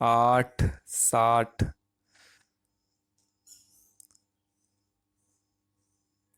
8، 60۔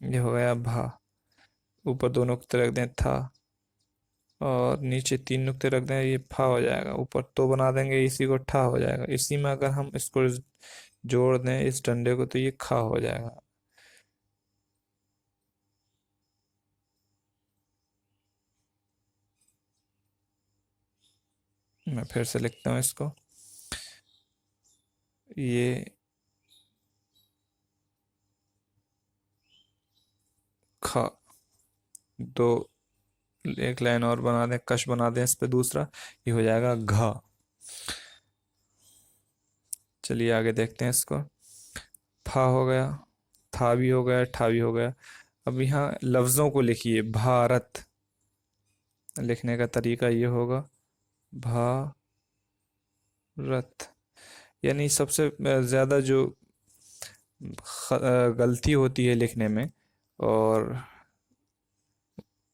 ये हो गया भा। ऊपर दो नुक्ते रख दें था, और नीचे तीन नुक्ते रख दें, ये फा हो जाएगा। ऊपर तो बना देंगे, इसी को ठा हो जाएगा। इसी में अगर हम इसको जोड़ दें इस डंडे को, तो ये खा हो जाएगा। मैं फिर से लिखता हूँ इसको। ये खा, दो, एक लाइन और बना दें, कश बना दें इस पे दूसरा, ये हो जाएगा घा। चलिए आगे देखते हैं इसको। फा हो गया, था भी हो गया, ठा भी हो गया। अब यहाँ लफ्ज़ों को लिखिए। भारत, लिखने का तरीका ये होगा भारत। यानी सबसे ज़्यादा जो गलती होती है लिखने में, और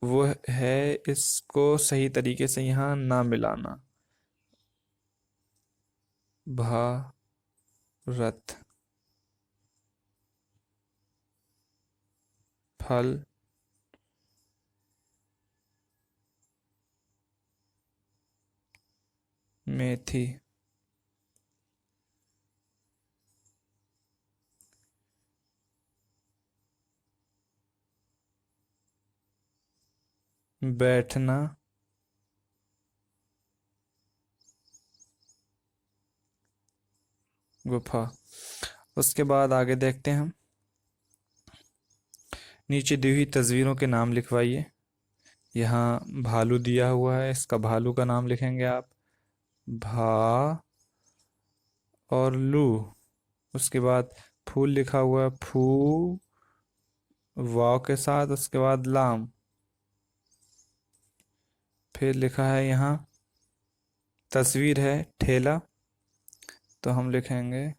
वो है इसको सही तरीके से यहाँ ना मिलाना। भारत, फल, मेथी, बैठना, गुफा। उसके बाद आगे देखते हैं हम। नीचे दी हुई तस्वीरों के नाम लिखवाइए। यहाँ भालू दिया हुआ है, इसका भालू का नाम लिखेंगे आप। भा और लू। उसके बाद फूल लिखा हुआ है, फू वाव के साथ, उसके बाद लाम। फिर लिखा है यहाँ, तस्वीर है ठेला, तो हम लिखेंगे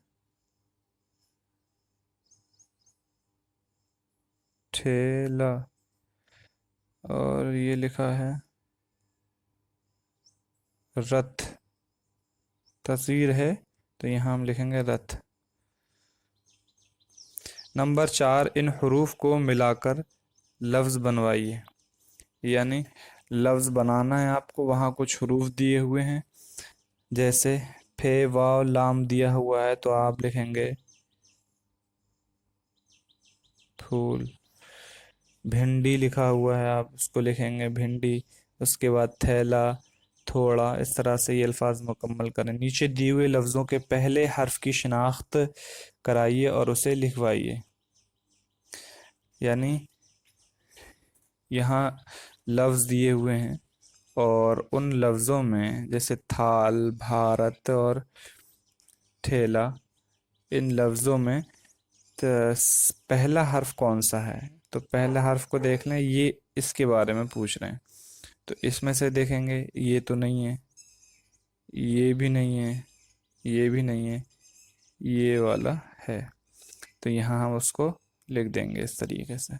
ठेला। और ये लिखा है रथ, तस्वीर है, तो यहाँ हम लिखेंगे रथ। नंबर 4, इन हरूफ को मिलाकर लफ्ज़ बनवाइए। यानी लफ्ज़ बनाना है आपको। वहाँ कुछ हरूफ दिए हुए हैं, जैसे फे वाव लाम दिया हुआ है, तो आप लिखेंगे फूल। भिंडी लिखा हुआ है, आप उसको लिखेंगे भिंडी। उसके बाद थैला, थोड़ा। इस तरह से ये अल्फाज मुकम्मल करें। नीचे दिए हुए लफ्ज़ों के पहले हर्फ की शिनाख्त कराइए और उसे लिखवाइए। यानी यहाँ लफ्ज़ दिए हुए हैं, और उन लफ्ज़ों में जैसे थाल, भारत और ठेला, इन लफ्ज़ों में पहला हर्फ कौन सा है, तो पहला हर्फ को देख लें। ये इसके बारे में पूछ रहे हैं, तो इसमें से देखेंगे, ये तो नहीं है, ये भी नहीं है, ये भी नहीं है, ये वाला है। तो यहाँ हम उसको लिख देंगे इस तरीके से।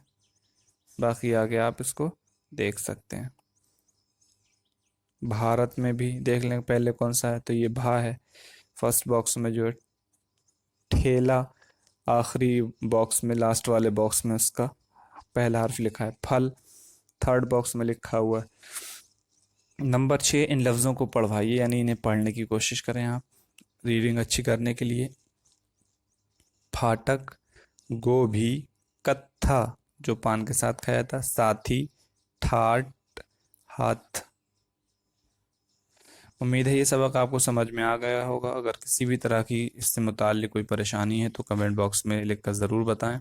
बाकी आगे आप इसको देख सकते हैं। भारत में भी देख लें पहले कौन सा है, तो ये भा है फर्स्ट बॉक्स में जो है। ठेला आखिरी बॉक्स में, लास्ट वाले बॉक्स में उसका पहला हर्फ लिखा है। फल थर्ड बॉक्स में लिखा हुआ है। नंबर 6, इन लफ्ज़ों को पढ़वाइए, यानी इन्हें पढ़ने की कोशिश करें आप रीडिंग अच्छी करने के लिए। फाटक, गोभी, कत्था जो पान के साथ खाया था, साथी, ठाट, हाथ। उम्मीद है ये सबक आपको समझ में आ गया होगा। अगर किसी भी तरह की इससे मुताल्लिक कोई परेशानी है तो कमेंट बॉक्स में लिख कर ज़रूर बताएं।